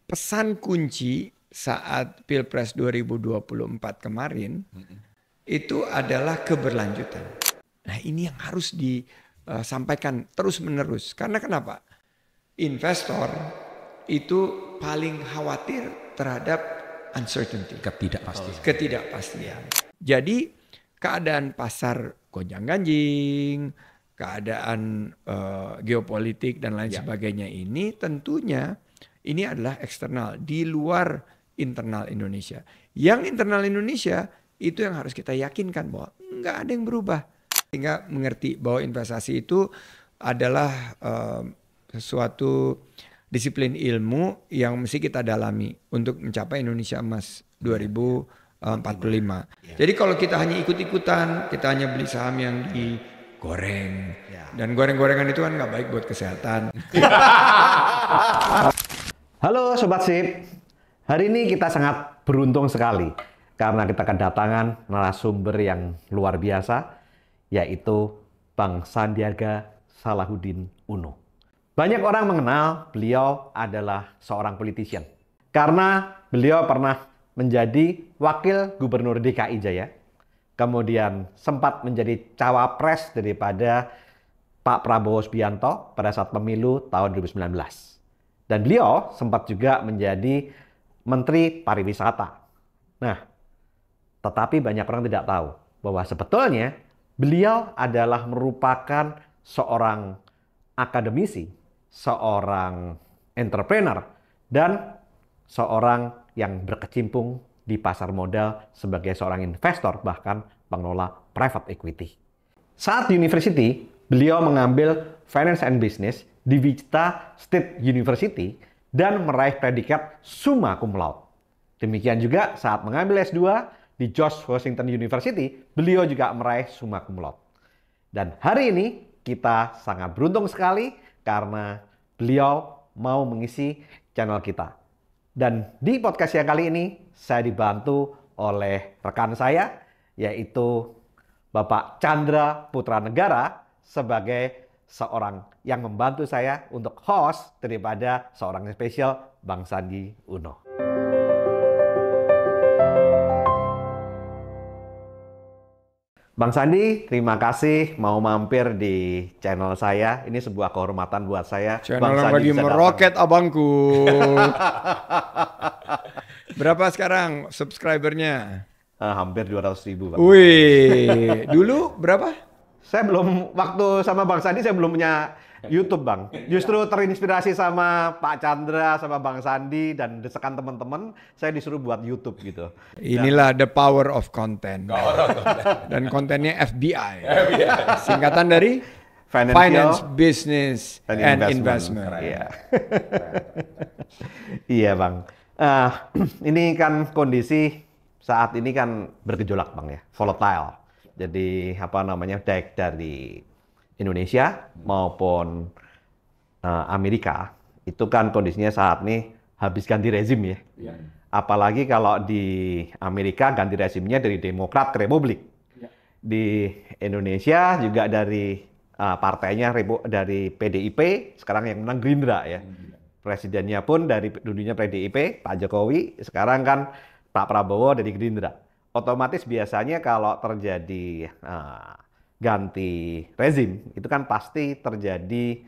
pesan kunci saat Pilpres 2024 kemarin itu adalah keberlanjutan. Nah, ini yang harus disampaikan terus-menerus. Karena kenapa? Investor itu paling khawatir terhadap uncertainty, ketidakpastian. Jadi keadaan pasar gonjang-ganjing, keadaan geopolitik dan lain sebagainya ini tentunya ini adalah eksternal di luar internal Indonesia. Yang internal Indonesia itu yang harus kita yakinkan bahwa nggak ada yang berubah. Sehingga mengerti bahwa investasi itu adalah sesuatu disiplin ilmu yang mesti kita dalami untuk mencapai Indonesia Emas 2045. Jadi kalau kita hanya ikut-ikutan, kita hanya beli saham yang digoreng. Dan goreng-gorengan itu kan nggak baik buat kesehatan. Halo Sobat Sip, hari ini kita sangat beruntung sekali karena kita kedatangan narasumber yang luar biasa, yaitu Bang Sandiaga Salahuddin Uno. Banyak orang mengenal beliau adalah seorang politician karena beliau pernah menjadi Wakil Gubernur DKI Jaya, kemudian sempat menjadi cawapres daripada Pak Prabowo Subianto pada saat pemilu tahun 2019. Dan beliau sempat juga menjadi Menteri Pariwisata. Nah, tetapi banyak orang tidak tahu bahwa sebetulnya beliau adalah merupakan seorang akademisi, seorang entrepreneur, dan seorang yang berkecimpung di pasar modal sebagai seorang investor, bahkan pengelola private equity. Saat di university, beliau mengambil Finance and Business di Wichita State University dan meraih predikat summa cum laude. Demikian juga saat mengambil S2 di George Washington University, beliau juga meraih summa cum laude. Dan hari ini kita sangat beruntung sekali karena beliau mau mengisi channel kita. Dan di podcast yang kali ini saya dibantu oleh rekan saya, yaitu Bapak Chandra Putra Negara sebagai seorang yang membantu saya untuk host daripada seorang spesial Bang Sandi Uno. Bang Sandi, terima kasih mau mampir di channel saya. Ini sebuah kehormatan buat saya. Channel yang lagi meroket abangku. Berapa sekarang subscribernya? Hampir 200.000, Bang. Wih, dulu berapa? Saya belum, waktu sama Bang Sandi saya belum punya YouTube, Bang. Justru terinspirasi sama Pak Chandra, sama Bang Sandi, dan desakan teman-teman, saya disuruh buat YouTube gitu. Inilah the power of content. Dan kontennya FBI. Singkatan dari Finance, Business, and Investment. Iya. Iya, Bang. Ini kan kondisi saat ini kan bergejolak, Bang, ya, volatile. Jadi baik dari Indonesia maupun Amerika itu kan kondisinya saat ini habis ganti rezim ya. Apalagi kalau di Amerika ganti rezimnya dari Demokrat ke Republik. Di Indonesia juga dari partainya dari PDIP, sekarang yang menang Gerindra ya. Presidennya pun dari dulunya PDIP, Pak Jokowi, sekarang kan Pak Prabowo dari Gerindra. Otomatis biasanya kalau terjadi ganti rezim, itu kan pasti terjadi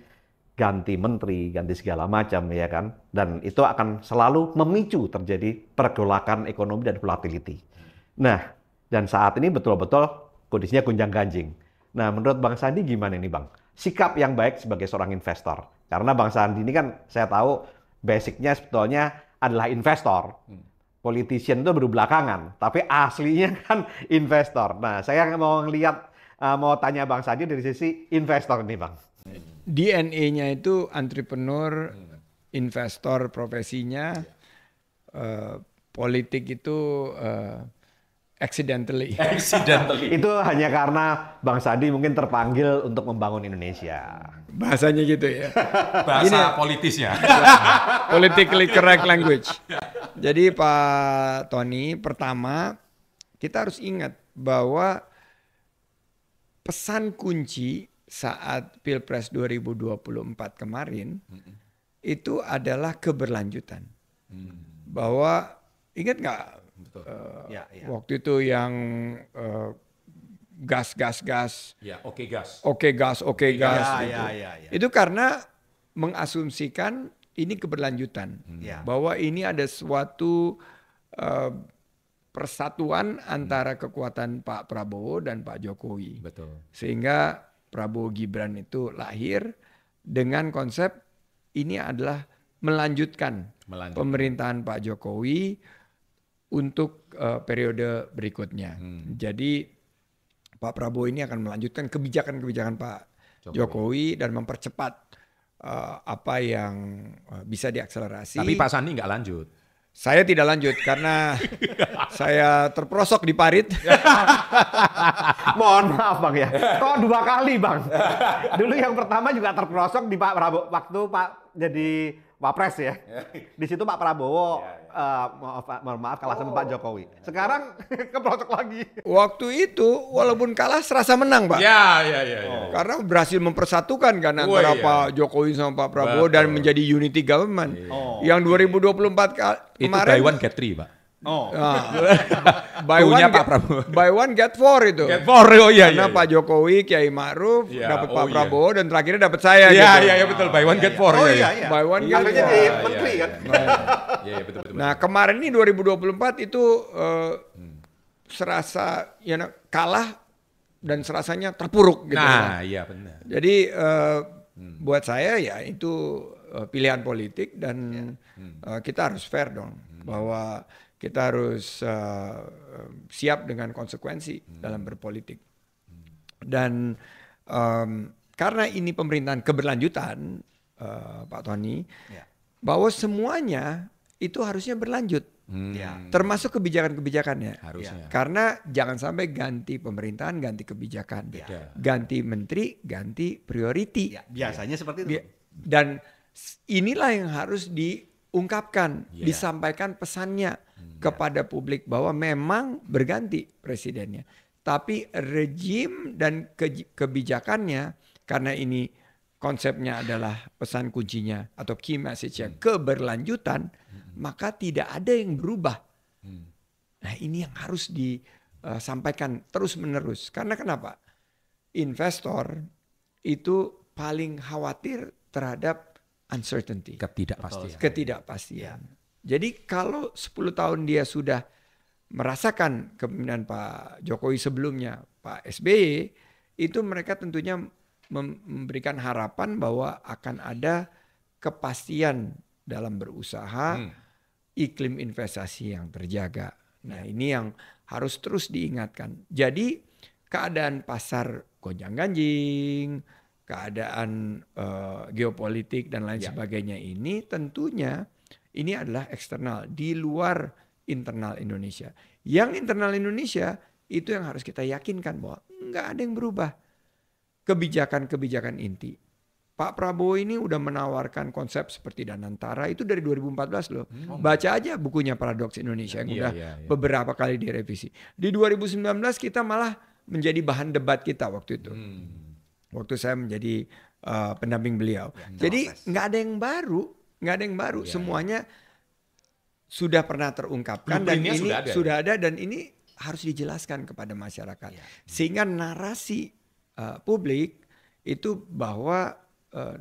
ganti menteri, ganti segala macam ya kan. Dan itu akan selalu memicu terjadi pergolakan ekonomi dan volatility. Nah, dan saat ini betul-betul kondisinya gonjang-ganjing. Nah, menurut Bang Sandi gimana nih, Bang? Sikap yang baik sebagai seorang investor. Karena Bang Sandi ini kan saya tahu basicnya sebetulnya adalah investor. Politician itu baru belakangan, tapi aslinya kan investor. Nah, saya mau tanya Bang Sandi dari sisi investor nih, Bang. DNA-nya itu entrepreneur, investor profesinya, politik itu accidentally. Itu hanya karena Bang Sandi mungkin terpanggil untuk membangun Indonesia. Bahasanya gitu ya. Bahasa politisnya. Politically correct language. Jadi Pak Tony, pertama kita harus ingat bahwa pesan kunci saat Pilpres 2024 kemarin itu adalah keberlanjutan. Bahwa ingat nggak waktu itu yang gas. Ya, oke gas. Oke gas. Ya. Itu karena mengasumsikan ini keberlanjutan. Bahwa ini ada suatu persatuan antara kekuatan Pak Prabowo dan Pak Jokowi. Betul. Sehingga Prabowo Gibran itu lahir dengan konsep ini adalah melanjutkan pemerintahan Pak Jokowi untuk periode berikutnya. Jadi Pak Prabowo ini akan melanjutkan kebijakan-kebijakan Pak Jokowi dan mempercepat apa yang bisa diakselerasi. Tapi Pak Sandi nggak lanjut. Saya tidak lanjut karena saya terperosok di parit. Mohon maaf Bang ya. Kok 2 kali Bang? Dulu yang pertama juga terperosok di Pak Prabowo waktu Pak jadi Wapres ya. Di situ Pak Prabowo mohon maaf kalah sama Pak Jokowi. Sekarang keperosok lagi. Waktu itu walaupun kalah serasa menang, Pak. Ya. Karena berhasil mempersatukan kan antara Pak Jokowi sama Pak Prabowo dan menjadi unity government. Yang 2024 Itu kemarin buy one get three, Pak. Buy one get four itu. Get four, Karena Pak Jokowi, Kiai Ma'ruf dapat Pak Prabowo dan terakhirnya dapat saya. Iya betul. Buy one get four. Buy one get four. jadi menteri kan. Betul. Nah kemarin ini 2024 itu serasa kalah dan serasanya terpuruk gitu. Nah iya benar. Jadi buat saya ya itu pilihan politik dan kita harus fair dong bahwa kita harus siap dengan konsekuensi dalam berpolitik. Dan karena ini pemerintahan keberlanjutan, Pak Tony, bahwa semuanya itu harusnya berlanjut, termasuk kebijakan-kebijakannya. Harusnya. Karena jangan sampai ganti pemerintahan, ganti kebijakan, ganti menteri, ganti priority. Biasanya seperti itu. Dan inilah yang harus diungkapkan, disampaikan pesannya kepada publik bahwa memang berganti presidennya. Tapi rejim dan kebijakannya, karena ini konsepnya adalah pesan kuncinya atau key message-nya keberlanjutan, maka tidak ada yang berubah. Nah ini yang harus disampaikan terus-menerus. Karena kenapa? Investor itu paling khawatir terhadap uncertainty. Ketidakpastian. Jadi kalau 10 tahun dia sudah merasakan kepemimpinan Pak Jokowi sebelumnya, Pak SBY, itu mereka tentunya memberikan harapan bahwa akan ada kepastian dalam berusaha, iklim investasi yang terjaga. Nah ini yang harus terus diingatkan. Jadi keadaan pasar gonjang-ganjing, keadaan geopolitik dan lain sebagainya ini tentunya ini adalah eksternal di luar internal Indonesia. Yang internal Indonesia itu yang harus kita yakinkan bahwa nggak ada yang berubah. Kebijakan-kebijakan inti. Pak Prabowo ini udah menawarkan konsep seperti Danantara itu dari 2014 loh. Baca aja bukunya Paradoks Indonesia yang udah beberapa kali direvisi. Di 2019 kita malah menjadi bahan debat kita waktu itu. Waktu saya menjadi pendamping beliau. Jadi nggak ada yang baru. Semuanya sudah pernah terungkapkan dan ini sudah ada dan ini harus dijelaskan kepada masyarakat. Sehingga narasi publik itu bahwa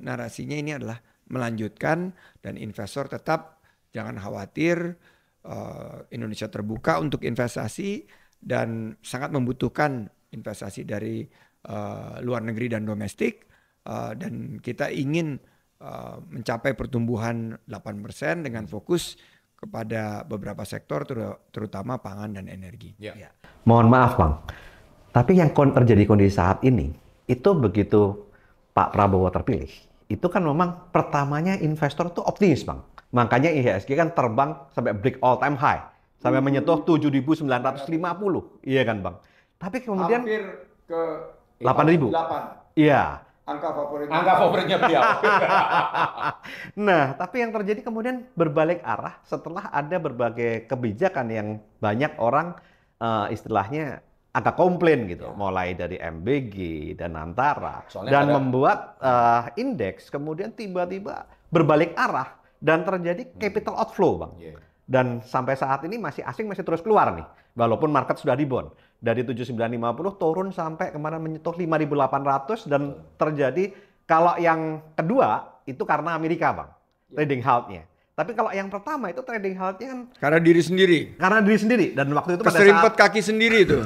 narasinya ini adalah melanjutkan dan investor tetap jangan khawatir, Indonesia terbuka untuk investasi dan sangat membutuhkan investasi dari luar negeri dan domestik, dan kita ingin mencapai pertumbuhan 8% dengan fokus kepada beberapa sektor terutama pangan dan energi. Mohon maaf Bang, tapi yang terjadi kondisi saat ini itu begitu Pak Prabowo terpilih, itu kan memang pertamanya investor tuh optimis Bang. Makanya IHSG kan terbang sampai break all time high, sampai menyentuh 7.950, iya kan Bang. Tapi kemudian hampir ke 8.000. Iya. Angka favoritnya beliau. Nah, tapi yang terjadi kemudian berbalik arah setelah ada berbagai kebijakan yang banyak orang istilahnya agak komplain gitu, mulai dari MBG dan Antara, dan membuat indeks kemudian tiba-tiba berbalik arah dan terjadi capital outflow, Bang. Yeah. Dan sampai saat ini asing masih terus keluar nih. Walaupun market sudah rebound. Dari 7950 turun sampai kemarin menyentuh 5.800 dan terjadi kalau yang kedua itu karena Amerika, Bang. Trading halt-nya. Tapi kalau yang pertama itu trading halt-nya kan Karena diri sendiri. karena diri sendiri dan waktu itu pada Keserimpet saat kaki sendiri itu.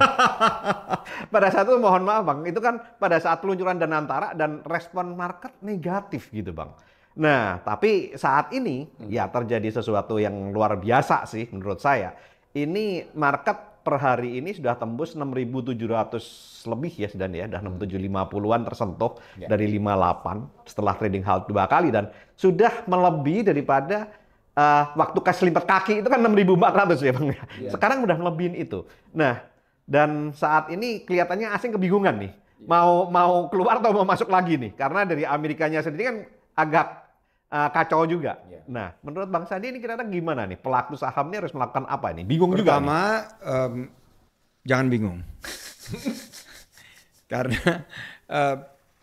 pada saat itu mohon maaf Bang, itu kan pada saat peluncuran Danantara dan respon market negatif gitu Bang. Nah, tapi saat ini ya terjadi sesuatu yang luar biasa sih menurut saya. Ini market per hari ini sudah tembus 6.700 lebih ya sudah ya, udah 6.750-an tersentuh dari 58 setelah trading halt 2 kali dan sudah melebihi daripada waktu keselimpet kaki itu kan 6.400 ya Bang. Sekarang udah melebihin itu. Nah, dan saat ini kelihatannya asing kebingungan nih. Mau keluar atau mau masuk lagi nih. Karena dari Amerikanya sendiri kan agak kacau juga. Nah, menurut Bang Sandi ini kira-kira gimana nih? Pelaku saham ini harus melakukan apa ini? Bingung juga nih. Pertama, jangan bingung. Karena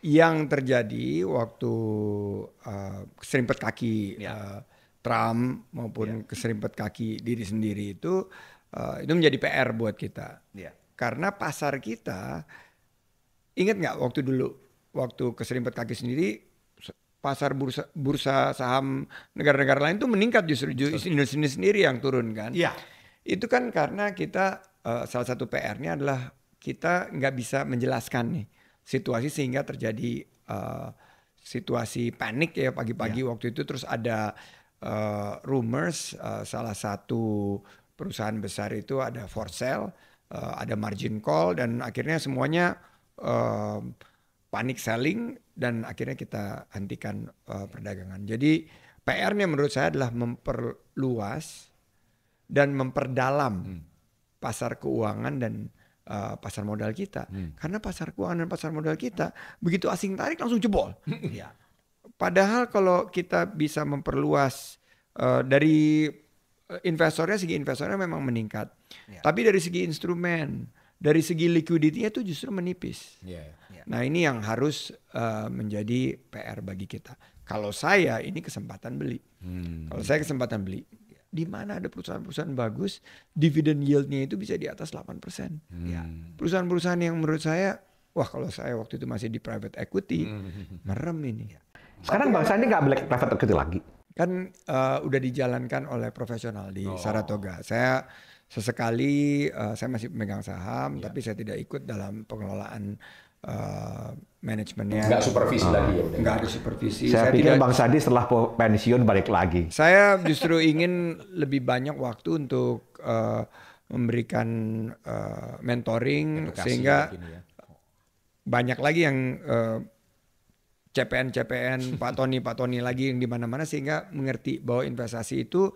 yang terjadi waktu keserimpet kaki Trump maupun keserimpet kaki diri sendiri itu menjadi PR buat kita. Karena pasar kita, ingat nggak waktu keserimpet kaki sendiri, pasar bursa saham negara-negara lain itu meningkat justru Indonesia sendiri yang turun kan. Itu kan karena kita salah satu PR-nya adalah kita nggak bisa menjelaskan nih situasi sehingga terjadi situasi panik ya pagi-pagi waktu itu, terus ada rumors salah satu perusahaan besar itu ada for sale, ada margin call dan akhirnya semuanya panic selling dan akhirnya kita hentikan perdagangan. Jadi PR-nya menurut saya adalah memperluas dan memperdalam pasar keuangan dan pasar modal kita. Karena pasar keuangan dan pasar modal kita begitu asing tarik langsung jebol. Padahal kalau kita bisa memperluas dari segi investornya memang meningkat. Tapi dari segi instrumen, dari segi liquidity-nya itu justru menipis. Nah ini yang harus menjadi PR bagi kita. Kalau saya ini kesempatan beli. Kalau saya kesempatan beli, di mana ada perusahaan-perusahaan bagus, dividen yield-nya itu bisa di atas 8%. Perusahaan-perusahaan yang menurut saya, wah kalau saya waktu itu masih di private equity, merem ini. Sekarang Bang Sandi nggak beli private equity lagi? Kan udah dijalankan oleh profesional di Saratoga. Saya sesekali saya masih pemegang saham, tapi saya tidak ikut dalam pengelolaan manajemennya. Nggak supervisi lagi ya? Nggak ada supervisi. Saya pikir Bang Sandi setelah pensiun balik lagi. Saya justru ingin lebih banyak waktu untuk memberikan mentoring edukasi sehingga banyak lagi yang CPN Pak Tony lagi yang di mana-mana sehingga mengerti bahwa investasi itu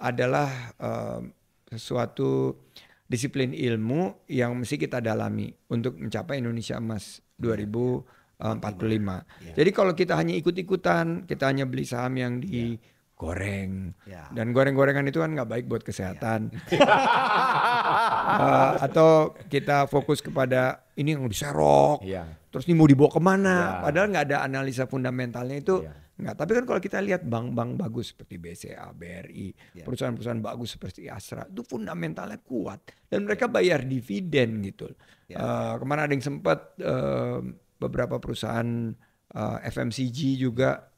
adalah sesuatu disiplin ilmu yang mesti kita dalami untuk mencapai Indonesia Emas 2045. Jadi kalau kita hanya ikut-ikutan, kita hanya beli saham yang digoreng dan goreng-gorengan itu kan nggak baik buat kesehatan. Atau kita fokus kepada ini yang diserok, terus ini mau dibawa kemana? Padahal nggak ada analisa fundamentalnya itu. Nggak. Tapi kan kalau kita lihat bank-bank bagus seperti BCA, BRI, perusahaan-perusahaan bagus seperti Astra, itu fundamentalnya kuat dan mereka bayar dividen gitu. Kemarin ada yang sempat beberapa perusahaan FMCG juga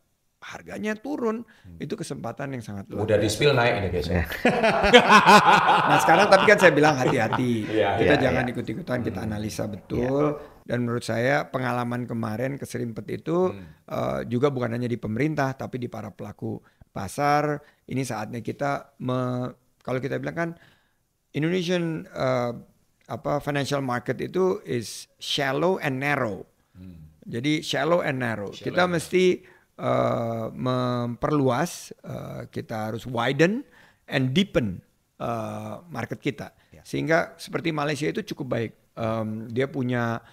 harganya turun, itu kesempatan yang sangat luar biasa. Udah di spill naik ini biasanya. Nah sekarang tapi kan saya bilang hati-hati, kita jangan ikut-ikutan, kita analisa betul. Dan menurut saya pengalaman kemarin keserimpet itu juga bukan hanya di pemerintah, tapi di para pelaku pasar. Ini saatnya kita, kalau kita bilang kan Indonesian financial market itu is shallow and narrow. Jadi shallow and narrow. Kita mesti memperluas, kita harus widen and deepen market kita. Sehingga seperti Malaysia itu cukup baik. Dia punya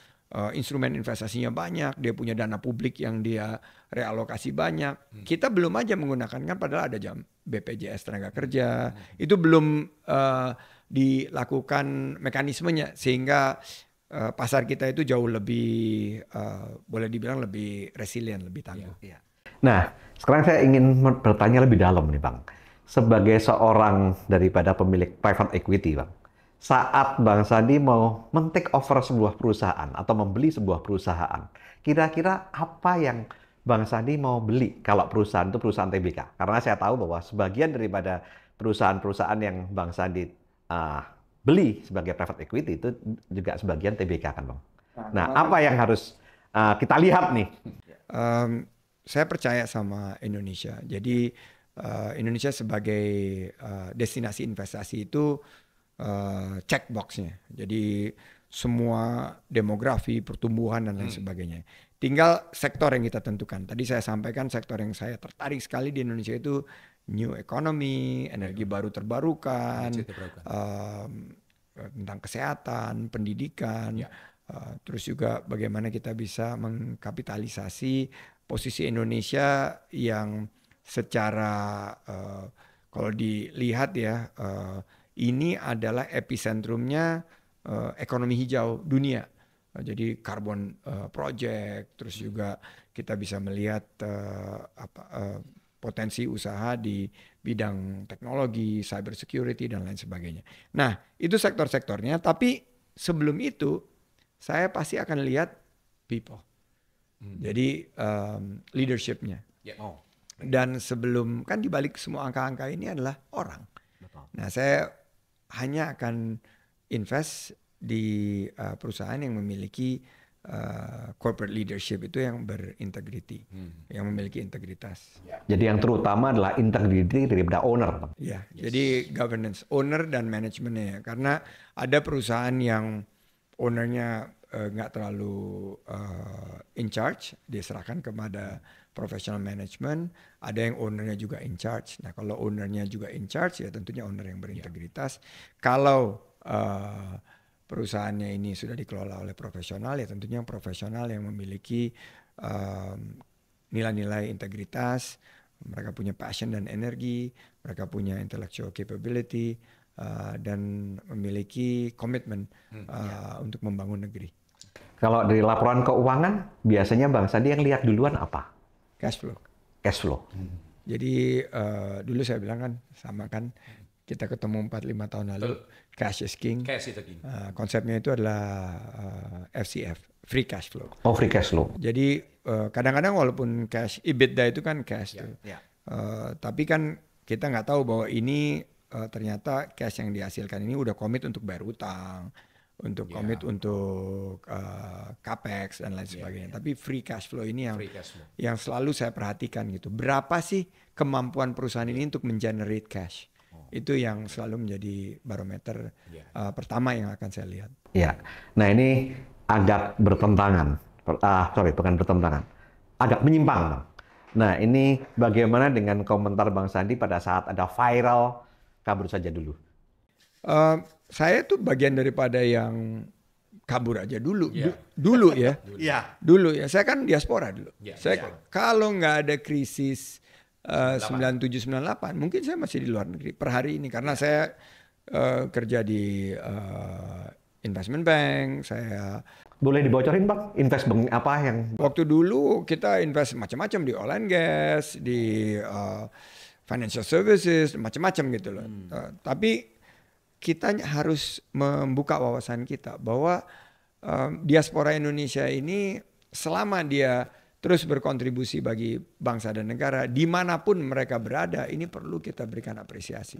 instrumen investasinya banyak, dia punya dana publik yang dia realokasi banyak. Kita belum aja menggunakan, kan padahal ada BPJS tenaga kerja. Itu belum dilakukan mekanismenya sehingga pasar kita itu jauh lebih boleh dibilang lebih resilient, lebih tangguh. Nah, sekarang saya ingin bertanya lebih dalam nih Bang. Sebagai seorang daripada pemilik private equity Bang, saat Bang Sandi mau men-take over sebuah perusahaan atau membeli sebuah perusahaan, kira-kira apa yang Bang Sandi mau beli kalau perusahaan itu perusahaan TBK? Karena saya tahu bahwa sebagian daripada perusahaan-perusahaan yang Bang Sandi beli sebagai private equity itu juga sebagian TBK kan Bang? Nah, apa yang harus kita lihat nih? Saya percaya sama Indonesia. Jadi Indonesia sebagai destinasi investasi itu check boxnya. Jadi semua demografi, pertumbuhan dan lain sebagainya. Tinggal sektor yang kita tentukan. Tadi saya sampaikan sektor yang saya tertarik sekali di Indonesia itu new economy, energi baru terbarukan, tentang kesehatan, pendidikan. Terus juga bagaimana kita bisa mengkapitalisasi posisi Indonesia yang secara kalau dilihat ya ini adalah epicentrumnya ekonomi hijau dunia. Jadi carbon project, terus juga kita bisa melihat potensi usaha di bidang teknologi, cyber security dan lain sebagainya. Nah, itu sektor-sektornya, tapi sebelum itu saya pasti akan lihat people. Jadi leadership-nya. Dan sebelum, kan dibalik semua angka-angka ini adalah orang. Nah, saya hanya akan invest di perusahaan yang memiliki corporate leadership itu yang berintegrity, yang memiliki integritas. Jadi yang terutama adalah integrity daripada owner. Ya, jadi governance, owner dan manajemennya. Karena ada perusahaan yang ownernya nggak terlalu in charge, diserahkan kepada professional management. Ada yang ownernya juga in charge. Nah, kalau ownernya juga in charge, ya tentunya owner yang berintegritas. Kalau perusahaannya ini sudah dikelola oleh profesional, ya tentunya profesional yang memiliki nilai-nilai integritas, mereka punya passion dan energi, mereka punya intellectual capability, dan memiliki komitmen untuk membangun negeri. Kalau dari laporan keuangan, biasanya Bang Sandi yang lihat duluan apa? Cash flow. Cash flow. Jadi dulu saya bilang kan, sama kan, kita ketemu 4-5 tahun lalu, cash is king. Cash itu king. Konsepnya itu adalah FCF, free cash flow. Oh, free cash flow. Jadi kadang-kadang walaupun cash, EBITDA itu kan cash tuh. Tapi kan kita nggak tahu bahwa ini ternyata cash yang dihasilkan ini udah komit untuk bayar utang, untuk komit untuk capex dan lain sebagainya. Tapi free cash flow ini yang selalu saya perhatikan gitu. Berapa sih kemampuan perusahaan ini untuk mengenerate cash? Itu yang selalu menjadi barometer pertama yang akan saya lihat. Ya, nah ini agak bertentangan. Bukan bertentangan, agak menyimpang, Bang. Nah ini bagaimana dengan komentar Bang Sandi pada saat ada viral kabur saja dulu? Saya tuh bagian daripada yang kabur aja dulu, dulu ya. Dulu ya. Saya kan diaspora dulu. Kalau nggak ada krisis 97-98, mungkin saya masih di luar negeri per hari ini karena saya kerja di investment bank. Saya boleh dibocorin Bang, invest bank apa yang waktu dulu kita invest macam-macam di oil and gas, di financial services, macam-macam gitu loh. Tapi kita harus membuka wawasan kita bahwa diaspora Indonesia ini selama dia terus berkontribusi bagi bangsa dan negara, dimanapun mereka berada, ini perlu kita berikan apresiasi.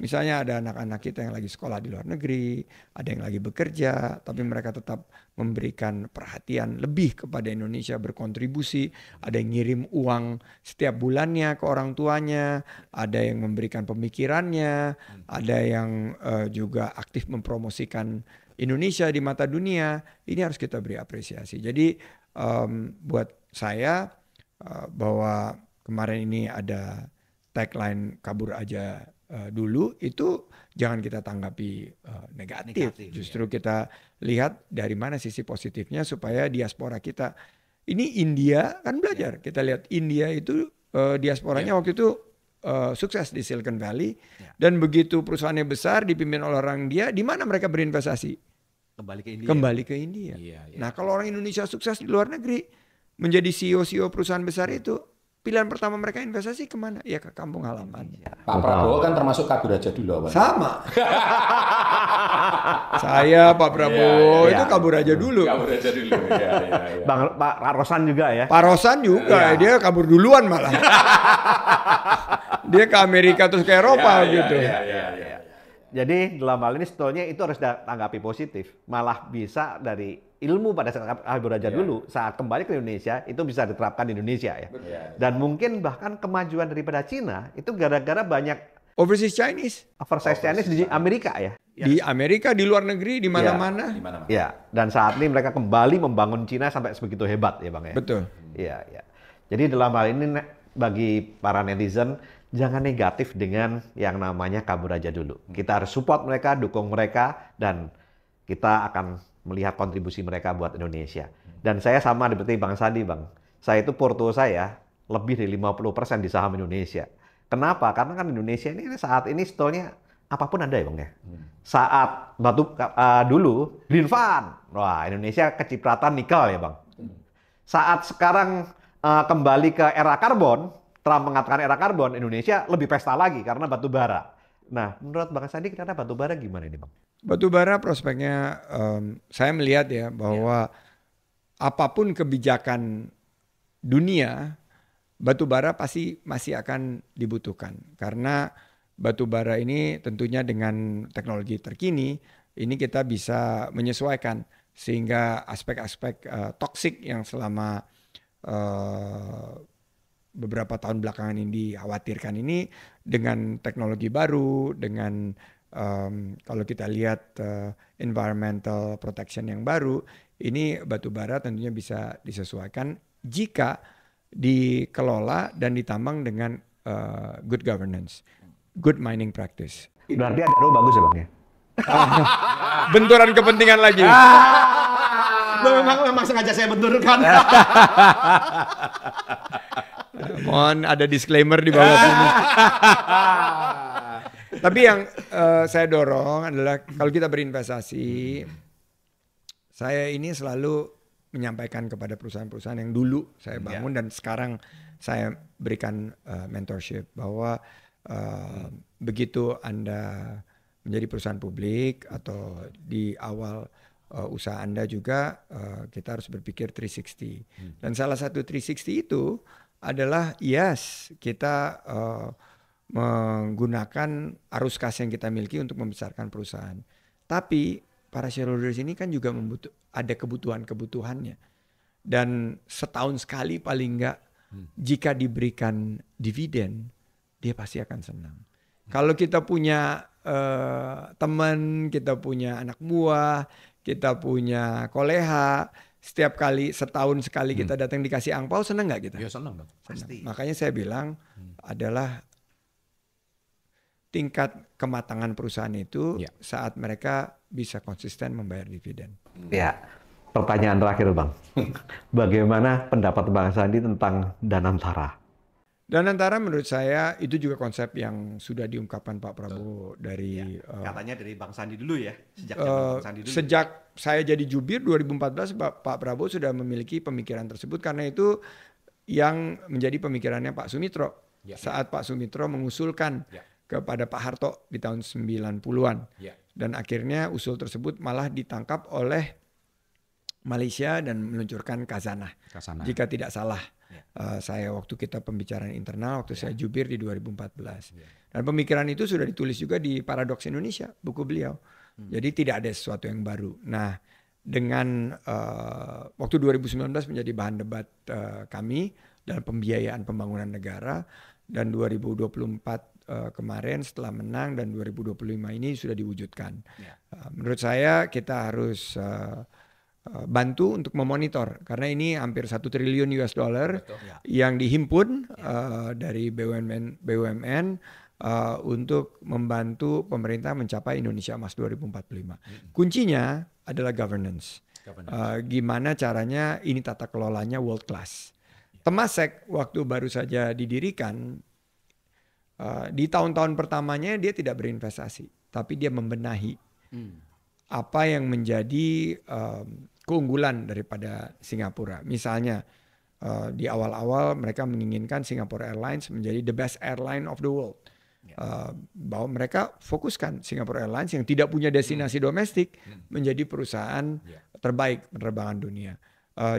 Misalnya ada anak-anak kita yang lagi sekolah di luar negeri, ada yang lagi bekerja, tapi mereka tetap memberikan perhatian lebih kepada Indonesia, berkontribusi, ada yang ngirim uang setiap bulannya ke orang tuanya, ada yang memberikan pemikirannya, ada yang juga aktif mempromosikan Indonesia di mata dunia. Ini harus kita beri apresiasi. Jadi buat saya bahwa kemarin ini ada tagline kabur aja dulu, itu jangan kita tanggapi negatif. Justru kita lihat dari mana sisi positifnya supaya diaspora kita. Ini India kan belajar. Kita lihat India itu diasporanya waktu itu sukses di Silicon Valley, dan begitu perusahaannya besar dipimpin oleh orang India, di mana mereka berinvestasi? Kembali ke India. Nah, kalau orang Indonesia sukses di luar negeri, menjadi CEO perusahaan besar itu, pilihan pertama mereka investasi kemana? Ya ke kampung halaman. Pak Prabowo kan termasuk kabur aja dulu awalnya. Sama. Saya Pak Prabowo itu kabur aja dulu. Kabur aja dulu. Ya. Pak Rosan juga ya. Pak Rosan juga, dia kabur duluan malah. Dia ke Amerika terus ke Eropa gitu. Jadi dalam hal ini sebetulnya itu harus tanggapi positif. Malah bisa dari ilmu pada saat kabur aja dulu, saat kembali ke Indonesia itu bisa diterapkan di Indonesia ya. Dan mungkin bahkan kemajuan daripada Cina itu gara-gara banyak overseas Chinese di Amerika ya. Di Amerika, di luar negeri, di mana-mana. Ya, dan saat ini mereka kembali membangun Cina sampai sebegitu hebat ya Bang ya. Betul. Iya. Jadi dalam hal ini bagi para netizen jangan negatif dengan yang namanya kabur aja dulu. Kita harus support mereka, dukung mereka, dan kita akan melihat kontribusi mereka buat Indonesia. Dan saya sama seperti Bang Sandi, Bang. Saya itu porto saya lebih dari 50% di saham Indonesia. Kenapa? Karena kan Indonesia ini saat ini sebetulnya apapun ada ya Bang ya. Saat dulu Green Fund, wah Indonesia kecipratan nikel ya Bang. Saat sekarang kembali ke era karbon, Trump mengatakan era karbon, Indonesia lebih pesta lagi karena batu bara. Nah, menurut Bang Sandi kira-kira batu bara gimana ini Bang? Batu bara prospeknya saya melihat ya bahwa apapun kebijakan dunia, batu bara pasti masih akan dibutuhkan. Karena batu bara ini tentunya dengan teknologi terkini, ini kita bisa menyesuaikan sehingga aspek-aspek toksik yang selama beberapa tahun belakangan ini dikhawatirkan ini dengan teknologi baru, dengan kalau kita lihat environmental protection yang baru, ini batu bara tentunya bisa disesuaikan jika dikelola dan ditambang dengan good governance, good mining practice. Berarti ada roh bagus ya Bang ya? Benturan kepentingan lagi. Memang sengaja saya benturkan. Mohon ada disclaimer di bawah sini. Tapi yang saya dorong adalah kalau kita berinvestasi, saya ini selalu menyampaikan kepada perusahaan-perusahaan yang dulu saya bangun dan sekarang saya berikan mentorship bahwa begitu Anda menjadi perusahaan publik atau di awal usaha Anda juga kita harus berpikir 360. Dan salah satu 360 itu adalah kita menggunakan arus kas yang kita miliki untuk membesarkan perusahaan. Tapi para shareholders ini kan juga ada kebutuhan-kebutuhannya. Dan setahun sekali paling enggak jika diberikan dividen, dia pasti akan senang. Kalau kita punya teman, kita punya anak buah, kita punya koleha, setiap kali setahun sekali kita datang dikasih angpau, senang nggak kita? Ya senang Bang. Pasti. Makanya saya bilang adalah tingkat kematangan perusahaan itu saat mereka bisa konsisten membayar dividen. Ya, pertanyaan terakhir Bang. Bagaimana pendapat Bang Sandi tentang Danantara? Danantara menurut saya itu juga konsep yang sudah diungkapkan Pak Prabowo dari katanya dari Bang Sandi dulu ya, Bang Sandi dulu. Sejak saya jadi jubir 2014 Pak Prabowo sudah memiliki pemikiran tersebut karena itu yang menjadi pemikirannya Pak Sumitro saat Pak Sumitro mengusulkan kepada Pak Harto di tahun 90-an. Dan akhirnya usul tersebut malah ditangkap oleh Malaysia dan meluncurkan Khazanah. Jika tidak salah. Saya waktu kita pembicaraan internal waktu saya jubir di 2014 dan pemikiran itu sudah ditulis juga di Paradoks Indonesia buku beliau. Jadi tidak ada sesuatu yang baru. Nah dengan waktu 2019 menjadi bahan debat kami dalam pembiayaan pembangunan negara dan 2024 kemarin setelah menang dan 2025 ini sudah diwujudkan. Menurut saya kita harus bantu untuk memonitor karena ini hampir 1 triliun US dollar yang dihimpun dari BUMN untuk membantu pemerintah mencapai Indonesia Emas 2045. Kuncinya adalah governance. Gimana caranya ini tata kelolanya world class. Temasek waktu baru saja didirikan di tahun-tahun pertamanya dia tidak berinvestasi tapi dia membenahi apa yang menjadi keunggulan daripada Singapura. Misalnya Di awal-awal mereka menginginkan Singapore Airlines menjadi the best airline of the world. Bahwa mereka fokuskan Singapore Airlines yang tidak punya destinasi domestik menjadi perusahaan terbaik penerbangan dunia.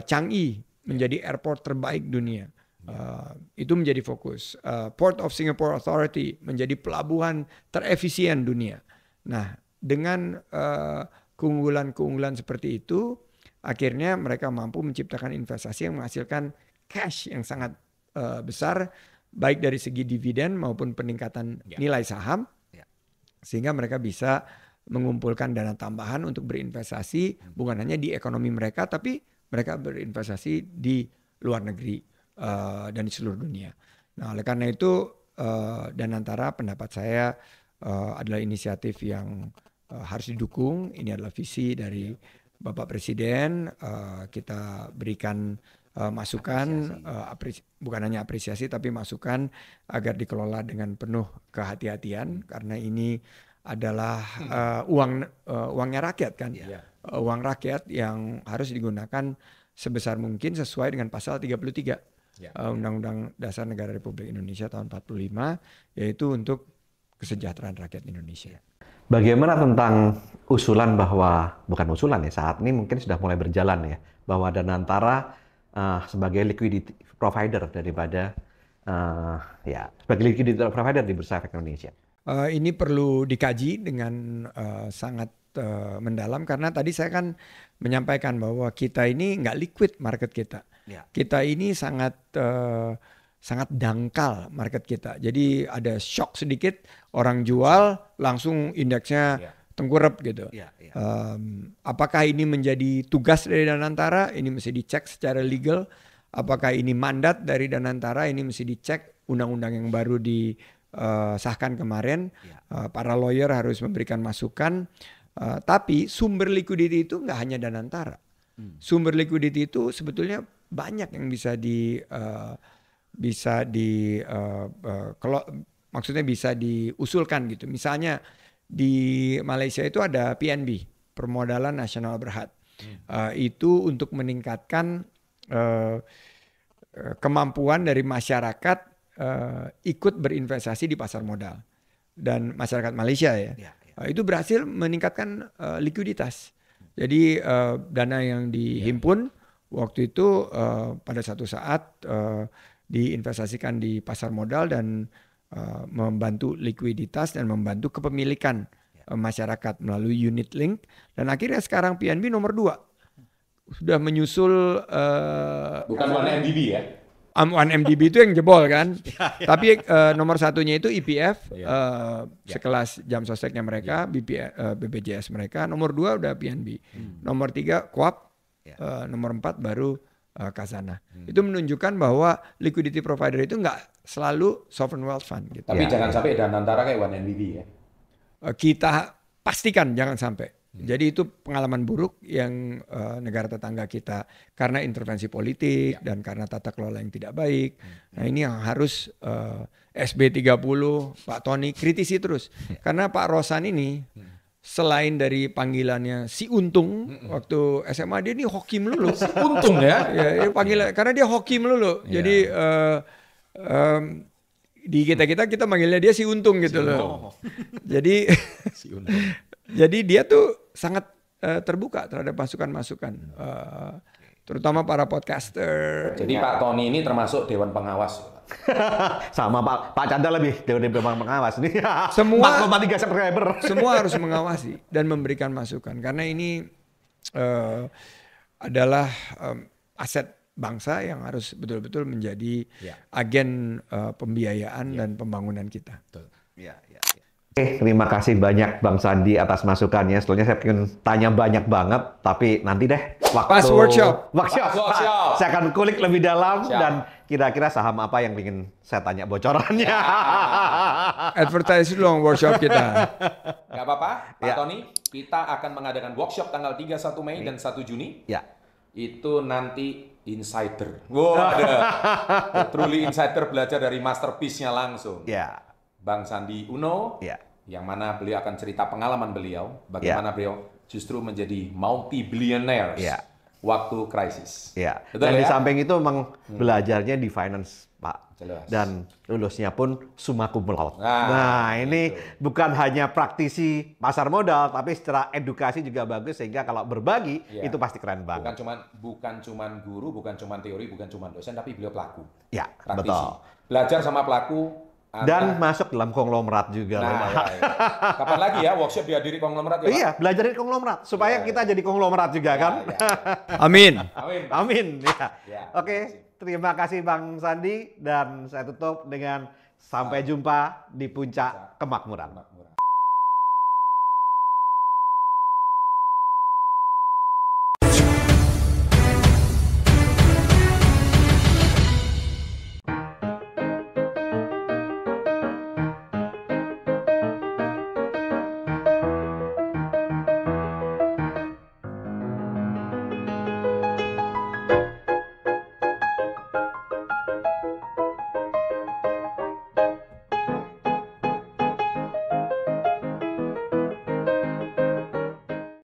Changi menjadi airport terbaik dunia. Itu menjadi fokus. Port of Singapore Authority menjadi pelabuhan terefisien dunia. Nah, dengan keunggulan-keunggulan seperti itu, akhirnya mereka mampu menciptakan investasi yang menghasilkan cash yang sangat besar, baik dari segi dividen maupun peningkatan nilai saham, sehingga mereka bisa mengumpulkan dana tambahan untuk berinvestasi, bukan hanya di ekonomi mereka, tapi mereka berinvestasi di luar negeri dan di seluruh dunia. Nah, oleh karena itu Danantara pendapat saya adalah inisiatif yang harus didukung. Ini adalah visi dari Bapak Presiden. Kita berikan masukan, bukan hanya apresiasi tapi masukan agar dikelola dengan penuh kehati-hatian, karena ini adalah uangnya rakyat kan, uang rakyat yang harus digunakan sebesar mungkin sesuai dengan pasal 33 Undang-Undang Dasar Negara Republik Indonesia tahun 45, yaitu untuk kesejahteraan rakyat Indonesia. Bagaimana tentang usulan bahwa, bukan usulan ya, saat ini mungkin sudah mulai berjalan ya, bahwa Danantara sebagai liquidity provider daripada sebagai liquidity provider di Bursa Efek Indonesia. Ini perlu dikaji dengan sangat mendalam, karena tadi saya kan menyampaikan bahwa kita ini nggak liquid market kita. Kita ini sangat dangkal market kita. Jadi ada shock sedikit, orang jual langsung indeksnya tengkurap gitu. Apakah ini menjadi tugas dari Danantara? Ini mesti dicek secara legal. Apakah ini mandat dari Danantara? Ini mesti dicek. Undang-undang yang baru disahkan kemarin, para lawyer harus memberikan masukan. Tapi sumber liquidity itu nggak hanya Danantara. Sumber liquidity itu sebetulnya banyak yang maksudnya bisa diusulkan gitu. Misalnya di Malaysia itu ada PNB, Permodalan Nasional Berhad. Itu untuk meningkatkan kemampuan dari masyarakat ikut berinvestasi di pasar modal, dan masyarakat Malaysia itu berhasil meningkatkan likuiditas. Jadi dana yang dihimpun waktu itu pada satu saat diinvestasikan di pasar modal dan membantu likuiditas dan membantu kepemilikan masyarakat melalui unit link, dan akhirnya sekarang PNB nomor 2 sudah menyusul bukan 1MDB ya. 1MDB itu yang jebol kan, tapi nomor satunya itu EPF, sekelas jam sosteknya mereka, BPJS mereka, nomor 2 udah PNB, nomor 3 Coop, nomor 4 baru Khazanah. Itu menunjukkan bahwa liquidity provider itu nggak selalu sovereign wealth fund gitu. Tapi jangan sampai Danantara kayak 1MDB ya. Kita pastikan jangan sampai. Jadi itu pengalaman buruk yang negara tetangga kita karena intervensi politik dan karena tata kelola yang tidak baik. Nah, ini yang harus SB30 Pak Tony kritisi terus. Karena Pak Rosan ini selain dari panggilannya si Untung, waktu SMA dia ini hoki melulu. Si Untung ya? Ya, panggilan karena dia hoki melulu. Jadi di kita manggilnya dia si Untung gitu loh. Jadi Si Untung. Jadi dia tuh sangat terbuka terhadap masukan-masukan, terutama para podcaster. Jadi Pak Tony ini termasuk Dewan Pengawas. Sama Pak Chandra lebih dari Dewan Pengawas nih. Semua 4,3 subscriber. Semua harus mengawasi dan memberikan masukan, karena ini adalah aset bangsa yang harus betul-betul menjadi agen pembiayaan dan pembangunan kita. Oke, terima kasih banyak Bang Sandi atas masukannya. Setelahnya saya ingin tanya banyak banget, tapi nanti deh waktu Pas workshop. Saya akan kulik lebih dalam dan kira-kira saham apa yang ingin saya tanya bocorannya. Advertise dulu workshop kita. Gak apa-apa, Pak Tony. Kita akan mengadakan workshop tanggal 31 Mei dan 1 Juni. Itu nanti insider. Ada truly insider, belajar dari masterpiece-nya langsung. Bang Sandi Uno, yang mana beliau akan cerita pengalaman beliau, bagaimana beliau justru menjadi multi-billionaires waktu krisis. Ya. Betul Dan ya? di samping itu memang belajarnya di finance, Pak. Jelas. Dan lulusnya pun summa cum laude. Nah, Nah, ini gitu. bukan hanya praktisi pasar modal, tapi secara edukasi juga bagus sehingga kalau berbagi Iya. itu pasti keren banget. Bukan cuman guru, bukan cuman teori, bukan cuman dosen, tapi beliau pelaku. Ya, Praktisi. betul. Belajar sama pelaku. Dan masuk dalam konglomerat juga. Nah, ya. Kapan lagi ya workshop dihadiri konglomerat ya, Pak? Iya, belajar dari konglomerat supaya kita jadi konglomerat juga kan. Ya. Amin. Amin. Pak. Amin. Ya. Ya, Oke, terima kasih Bang Sandi dan saya tutup dengan sampai jumpa di puncak kemakmuran. Makmur.